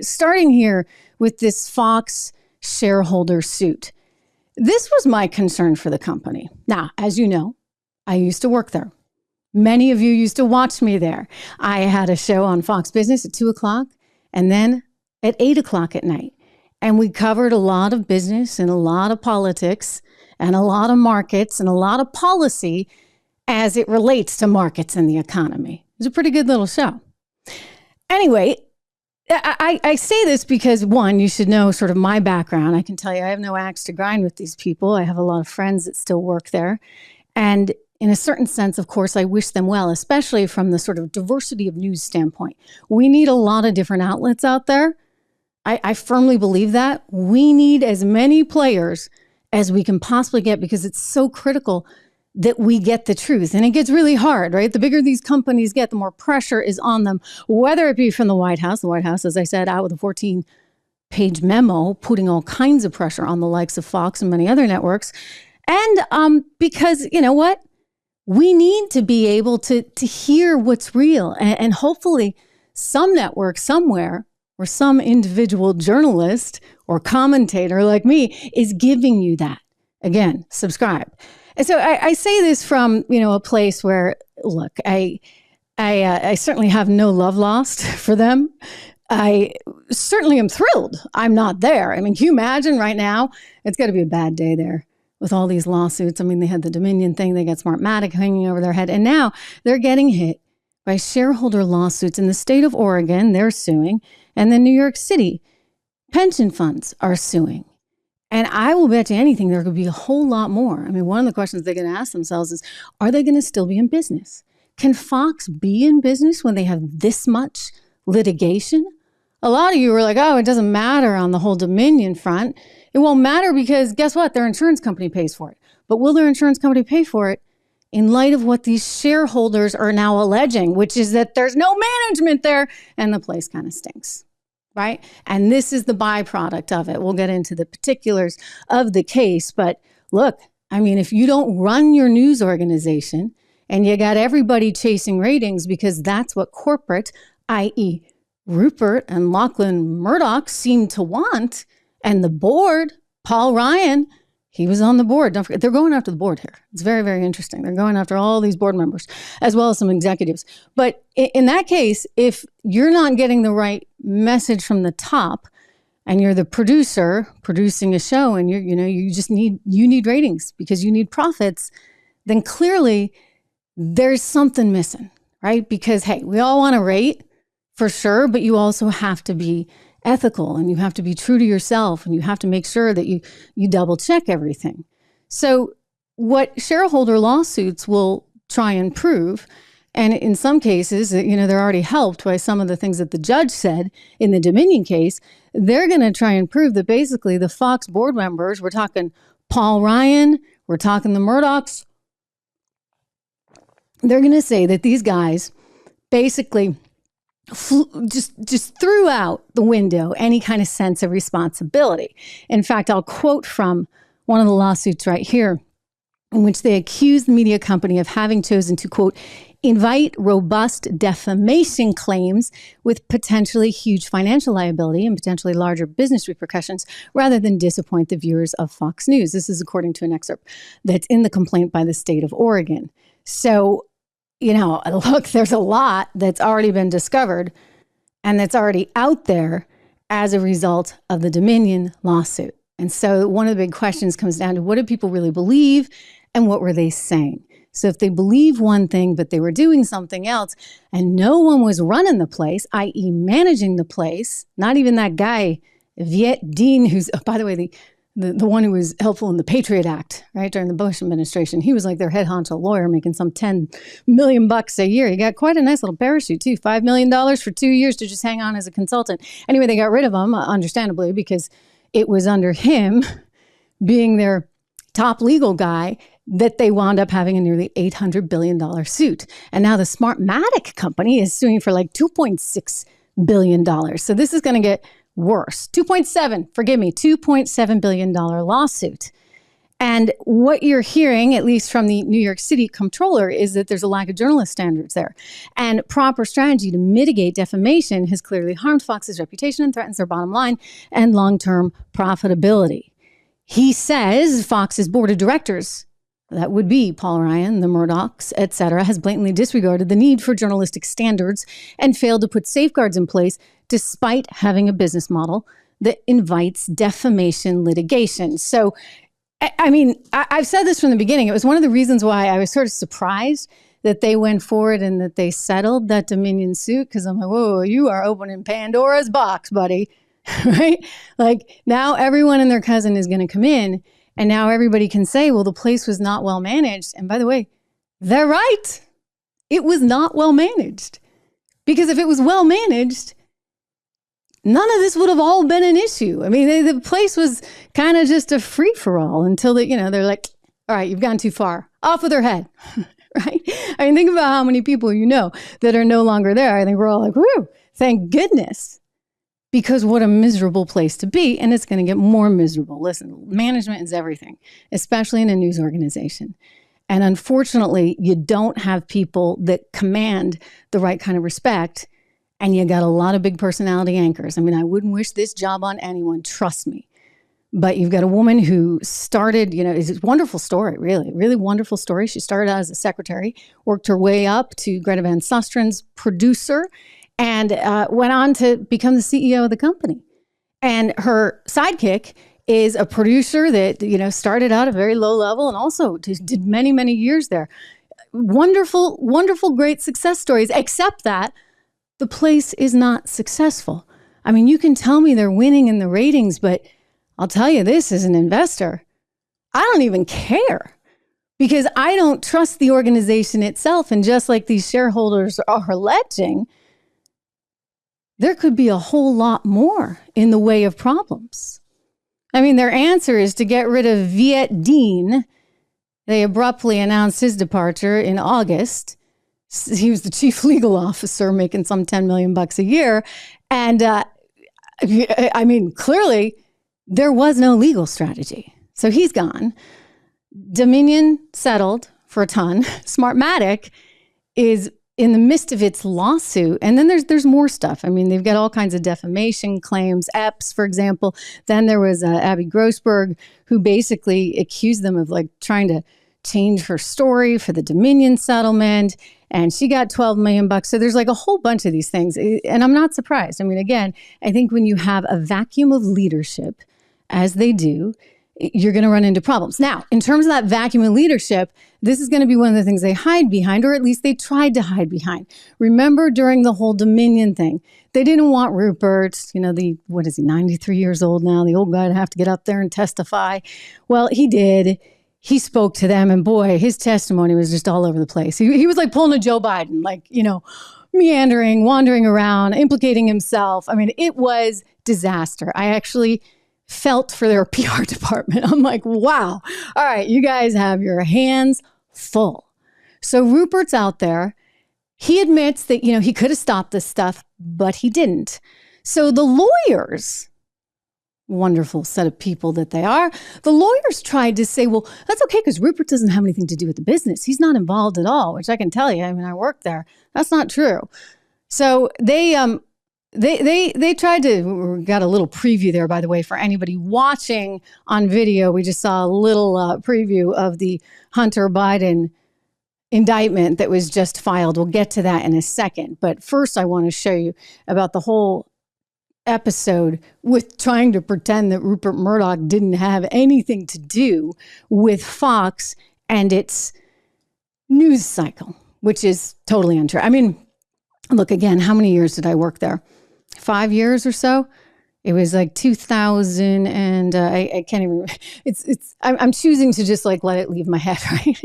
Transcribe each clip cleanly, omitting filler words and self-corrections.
starting here with this Fox shareholder suit. This was my concern for the company. Now, as you know, I used to work there. Many of you used to watch me there. I had a show on Fox Business at 2 o'clock and then at 8 o'clock at night. And we covered a lot of business and a lot of politics and a lot of markets and a lot of policy as it relates to markets and the economy. It was a pretty good little show. Anyway, I say this because, one, you should know sort of my background. I can tell you I have no axe to grind with these people. I have a lot of friends that still work there. And in a certain sense, of course, I wish them well, especially from the sort of diversity of news standpoint. We need a lot of different outlets out there. I firmly believe that. We need as many players as we can possibly get because it's so critical that we get the truth. And it gets really hard, right? The bigger these companies get, the more pressure is on them, whether it be from the White House. The White House, as I said, out with a 14-page memo, putting all kinds of pressure on the likes of Fox and many other networks. And because, you know what? We need to be able to hear what's real. And hopefully some network somewhere or some individual journalist or commentator like me is giving you that. Again, subscribe. And so I say this from, a place where, look, I certainly have no love lost for them. I certainly am thrilled I'm not there. I mean, can you imagine right now? It's got to be a bad day there with all these lawsuits. I mean, they had the Dominion thing, they got Smartmatic hanging over their head, and now they're getting hit by shareholder lawsuits in the state of Oregon. They're suing, and then New York City pension funds are suing. And I will bet you anything there could be a whole lot more. I mean, one of the questions they're going to ask themselves is, are they going to still be in business? Can Fox be in business when they have this much litigation? A lot of you were like, oh, it doesn't matter on the whole Dominion front. It won't matter because guess what? Their insurance company pays for it. But will their insurance company pay for it in light of what these shareholders are now alleging, which is that there's no management there and the place kind of stinks? Right? And this is the byproduct of it. We'll get into the particulars of the case. But look, I mean, if you don't run your news organization and you got everybody chasing ratings because that's what corporate, i.e. Rupert and Lachlan Murdoch seem to want, and the board, Paul Ryan, he was on the board. Don't forget, they're going after the board here. It's very, very interesting. They're going after all these board members, as well as some executives. But in that case, if you're not getting the right message from the top, and you're the producer producing a show, and you need ratings because you need profits, then clearly there's something missing, right? Because hey, we all want to rate for sure, but you also have to be ethical and you have to be true to yourself and you have to make sure that you double check everything. So what shareholder lawsuits will try and prove, and in some cases, they're already helped by some of the things that the judge said in the Dominion case, they're going to try and prove that basically the Fox board members, we're talking Paul Ryan, we're talking the Murdochs, they're going to say that these guys basically just threw out the window any kind of sense of responsibility. In fact, I'll quote from one of the lawsuits right here, in which they accused the media company of having chosen to, quote, invite robust defamation claims with potentially huge financial liability and potentially larger business repercussions rather than disappoint the viewers of Fox News. This is according to an excerpt that's in the complaint by the state of Oregon. So, look, there's a lot that's already been discovered and that's already out there as a result of the Dominion lawsuit. And so one of the big questions comes down to what do people really believe and what were they saying? So if they believe one thing, but they were doing something else and no one was running the place, i.e. managing the place, not even that guy, Viet Dean, who's, by the way, the one who was helpful in the Patriot Act, right, during the Bush administration. He was like their head honcho lawyer making some $10 million a year. He got quite a nice little parachute too, $5 million for 2 years to just hang on as a consultant. Anyway, they got rid of him, understandably, because it was under him being their top legal guy that they wound up having a nearly $800 billion suit. And now the Smartmatic company is suing for like $2.6 billion. So this is going to get worse. $2.7 billion lawsuit. And what you're hearing, at least from the New York City comptroller, is that there's a lack of journalist standards there. And proper strategy to mitigate defamation has clearly harmed Fox's reputation and threatens their bottom line and long-term profitability. He says Fox's board of directors, that would be Paul Ryan, the Murdochs, et cetera, has blatantly disregarded the need for journalistic standards and failed to put safeguards in place despite having a business model that invites defamation litigation. So, I mean, I've said this from the beginning. It was one of the reasons why I was sort of surprised that they went forward and that they settled that Dominion suit, because I'm like, whoa, you are opening Pandora's box, buddy, right? Like now everyone and their cousin is going to come in, and now everybody can say, well, the place was not well managed. And by the way, they're right. It was not well managed, because if it was well managed, none of this would have all been an issue. I mean, the place was kind of just a free-for-all until they're like, all right, you've gone too far. Off with her head, right? I mean, think about how many people you know that are no longer there. I think we're all like, whoo, thank goodness. Because what a miserable place to be, and it's going to get more miserable. Listen, management is everything, especially in a news organization. And unfortunately, you don't have people that command the right kind of respect. And you got a lot of big personality anchors. I mean, I wouldn't wish this job on anyone, trust me. But you've got a woman who started, it's a wonderful story, really wonderful story. She started out as a secretary, worked her way up to Greta Van Sustren's producer, and went on to become the CEO of the company. And her sidekick is a producer that, started out at a very low level and also did many, many years there. Wonderful, wonderful, great success stories, except that the place is not successful. I mean, you can tell me they're winning in the ratings, but I'll tell you this as an investor, I don't even care, because I don't trust the organization itself. And just like these shareholders are alleging, there could be a whole lot more in the way of problems. I mean, their answer is to get rid of Viet Dean. They abruptly announced his departure in August. He was the chief legal officer making some $10 million a year. And I mean, clearly there was no legal strategy. So he's gone. Dominion settled for a ton. Smartmatic is in the midst of its lawsuit. And then there's more stuff. I mean, they've got all kinds of defamation claims, Epps, for example. Then there was Abby Grossberg, who basically accused them of trying to change her story for the Dominion settlement. And she got $12 million. So there's a whole bunch of these things. And I'm not surprised. I mean, again, I think when you have a vacuum of leadership, as they do, you're going to run into problems. Now, in terms of that vacuum of leadership, this is going to be one of the things they hide behind, or at least they tried to hide behind. Remember during the whole Dominion thing, they didn't want Rupert, what is he, 93 years old now, the old guy to have to get up there and testify. Well, he did. He spoke to them, and boy, his testimony was just all over the place. He was like pulling a Joe Biden, meandering, wandering around, implicating himself. I mean, it was disaster. I actually felt for their PR department. I'm like, wow, all right, you guys have your hands full. So Rupert's out there. He admits that, he could have stopped this stuff, but he didn't. So the lawyers, wonderful set of people that they are, the lawyers tried to say, well, that's okay because Rupert doesn't have anything to do with the business. He's not involved at all, which I can tell you. I mean, I work there. That's not true. So they tried to, we got a little preview there, by the way, for anybody watching on video. We just saw a little preview of the Hunter Biden indictment that was just filed. We'll get to that in a second. But first, I want to show you about the whole episode with trying to pretend that Rupert Murdoch didn't have anything to do with Fox and its news cycle, which is totally untrue. I mean, look, again, how many years did I work there? 5 years or so. It was 2000, and I can't even. I'm choosing to just let it leave my head, right?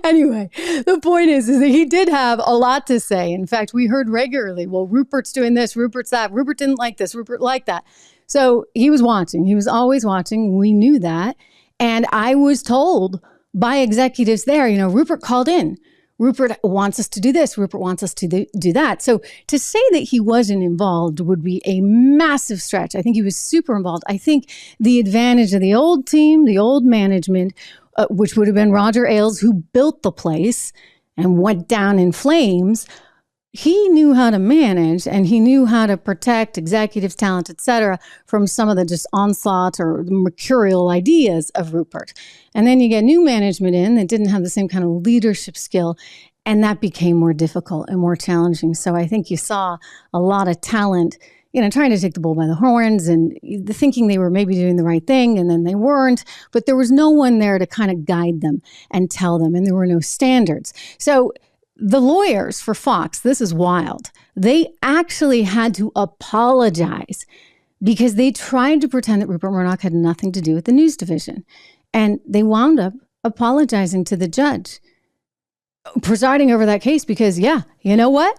Anyway, the point is that he did have a lot to say. In fact, we heard regularly, well, Rupert's doing this, Rupert's that, Rupert didn't like this, Rupert liked that. So he was watching. He was always watching. We knew that. And I was told by executives there, Rupert called in Rupert wants us to do this. Rupert wants us to do that. So to say that he wasn't involved would be a massive stretch. I think he was super involved. I think the advantage of the old team, the old management, which would have been Roger Ailes, who built the place and went down in flames, he knew how to manage and he knew how to protect executives, talent, et cetera, from some of the just onslaught or mercurial ideas of Rupert. And then you get new management in that didn't have the same kind of leadership skill, and that became more difficult and more challenging. So I think you saw a lot of talent, trying to take the bull by the horns and thinking they were maybe doing the right thing, and then they weren't. But there was no one there to kind of guide them and tell them, and there were no standards. So the lawyers for Fox, this is wild. They actually had to apologize because they tried to pretend that Rupert Murdoch had nothing to do with the news division. And they wound up apologizing to the judge presiding over that case because, yeah, you know what?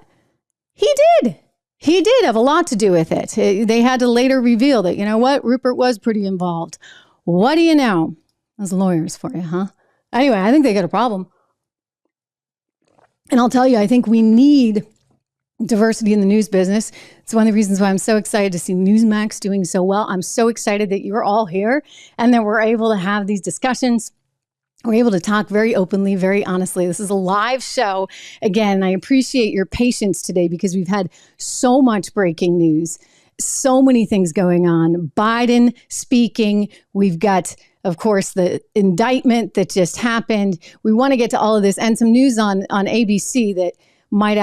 He did. He did have a lot to do with it. They had to later reveal that, you know what? Rupert was pretty involved. What do you know? Those lawyers for you, huh? Anyway, I think they got a problem. And I'll tell you, I think we need diversity in the news business. It's one of the reasons why I'm so excited to see Newsmax doing so well. I'm so excited that you're all here and that we're able to have these discussions. We're able to talk very openly, very honestly. This is a live show. Again, I appreciate your patience today because we've had so much breaking news, so many things going on. Biden speaking. We've got, of course, the indictment that just happened. We want to get to all of this and some news on ABC that might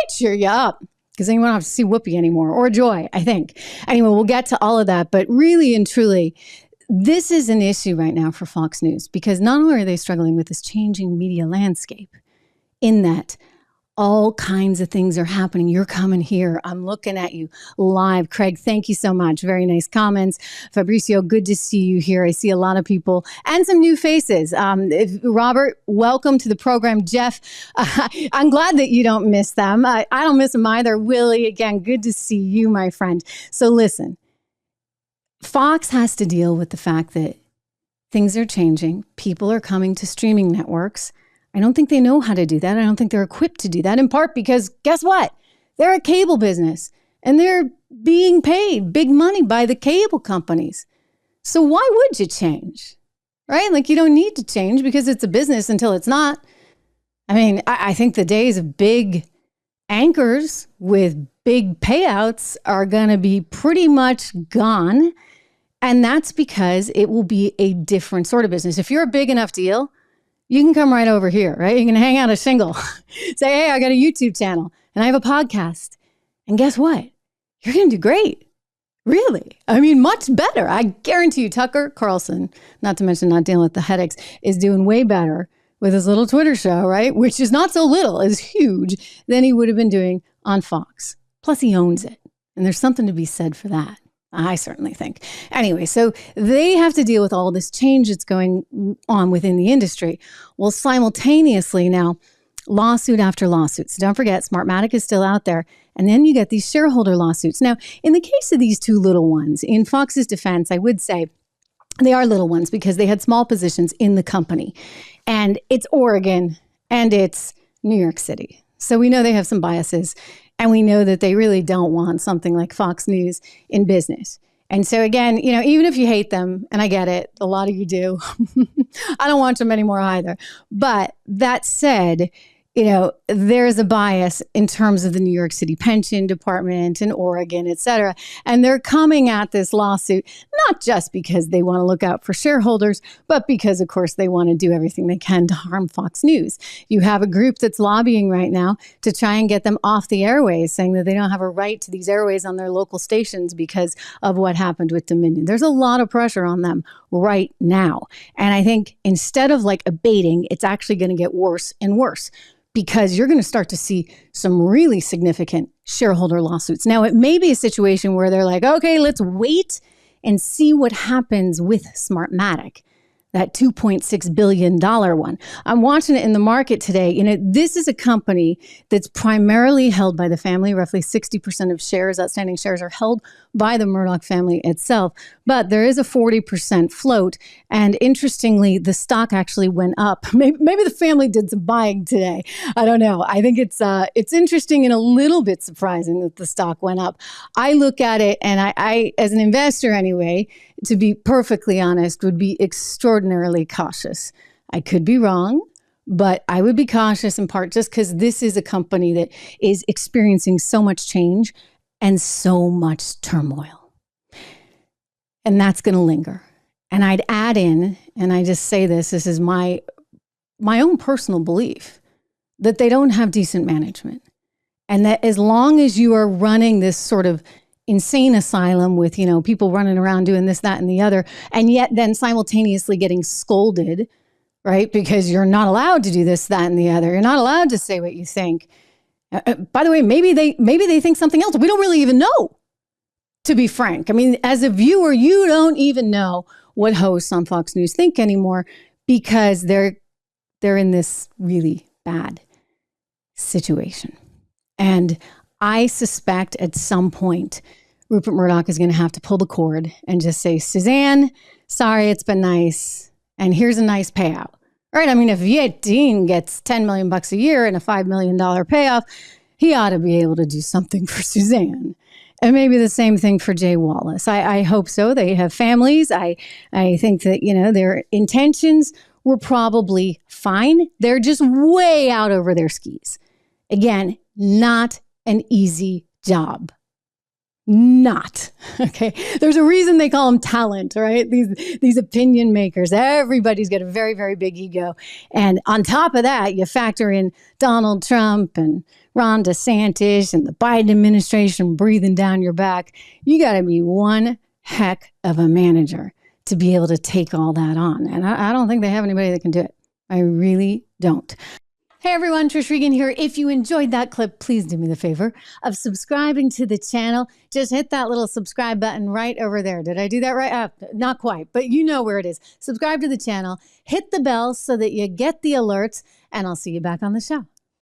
cheer you up because then you won't have to see Whoopi anymore or Joy, I think. Anyway, we'll get to all of that. But really and truly, this is an issue right now for Fox News because not only are they struggling with this changing media landscape in that all kinds of things are happening. You're coming here. I'm looking at you live. Craig, thank you so much. Very nice comments. Fabricio, good to see you here. I see a lot of people and some new faces. Robert, welcome to the program. Jeff, I'm glad that you don't miss them. I don't miss them either. Willie, again, good to see you, my friend. So listen, Fox has to deal with the fact that things are changing. People are coming to streaming networks. I don't think they know how to do that. I don't think they're equipped to do that, in part because guess what? They're a cable business and they're being paid big money by the cable companies. So why would you change? Right? Like you don't need to change because it's a business until it's not. I mean, I think the days of big anchors with big payouts are going to be pretty much gone. And that's because it will be a different sort of business. If you're a big enough deal, you can come right over here, right? You can hang out a shingle, say, hey, I got a YouTube channel and I have a podcast. And guess what? You're going to do great. Really. I mean, much better. I guarantee you, Tucker Carlson, not to mention not dealing with the headaches, is doing way better with his little Twitter show, right? Which is not so little, is huge, than he would have been doing on Fox. Plus, he owns it. And there's something to be said for that. I certainly think. Anyway, so they have to deal with all this change that's going on within the industry. Well, simultaneously now, lawsuit after lawsuit. So don't forget, Smartmatic is still out there. And then you get these shareholder lawsuits. Now, in the case of these two little ones, in Fox's defense, I would say they are little ones because they had small positions in the company. And it's Oregon and it's New York City. So we know they have some biases. And we know that they really don't want something like Fox News in business. And so again, even if you hate them, and I get it, a lot of you do, I don't watch them anymore either. But that said, there's a bias in terms of the New York City Pension Department and Oregon, et cetera. And they're coming at this lawsuit, not just because they want to look out for shareholders, but because, of course, they want to do everything they can to harm Fox News. You have a group that's lobbying right now to try and get them off the airways, saying that they don't have a right to these airways on their local stations because of what happened with Dominion. There's a lot of pressure on them right now. And I think instead of abating, it's actually going to get worse and worse, because you're going to start to see some really significant shareholder lawsuits. Now, it may be a situation where they're like, okay, let's wait and see what happens with Smartmatic. that $2.6 billion one. I'm watching it in the market today. You know, this is a company that's primarily held by the family. Roughly 60% of shares, outstanding shares, are held by the Murdoch family itself. But there is a 40% float. And interestingly, the stock actually went up. Maybe the family did some buying today. I don't know. I think it's interesting and a little bit surprising that the stock went up. I look at it, and I as an investor anyway, to be perfectly honest, would be extraordinarily cautious. I could be wrong, but I would be cautious in part just because this is a company that is experiencing so much change and so much turmoil. And that's going to linger. And I'd add in, and I just say this is my own personal belief, that they don't have decent management. And that as long as you are running this sort of insane asylum with, you know, people running around doing this, that, and the other, and yet then simultaneously getting scolded, right? Because you're not allowed to do this, that, and the other. You're not allowed to say what you think. By the way, maybe they think something else. We don't really even know, to be frank. I mean, as a viewer, you don't even know what hosts on Fox News think anymore because they're in this really bad situation. And I suspect at some point, Rupert Murdoch is going to have to pull the cord and just say, Suzanne, sorry, it's been nice. And here's a nice payout. Right? I mean, if Viet Dean gets $10 million a year and a $5 million payoff, he ought to be able to do something for Suzanne. And maybe the same thing for Jay Wallace. I hope so. They have families. I think that, you know, their intentions were probably fine. They're just way out over their skis. Again, not an easy job. Not. Okay. There's a reason they call them talent, right? These opinion makers. Everybody's got a very, very big ego. And on top of that, you factor in Donald Trump and Ron DeSantis and the Biden administration breathing down your back. You got to be one heck of a manager to be able to take all that on. And I don't think they have anybody that can do it. I really don't. Hey everyone, Trish Regan here. If you enjoyed that clip, please do me the favor of subscribing to the channel. Just hit that little subscribe button right over there. Did I do that right? Not quite, but you know where it is. Subscribe to the channel, hit the bell so that you get the alerts, and I'll see you back on the show.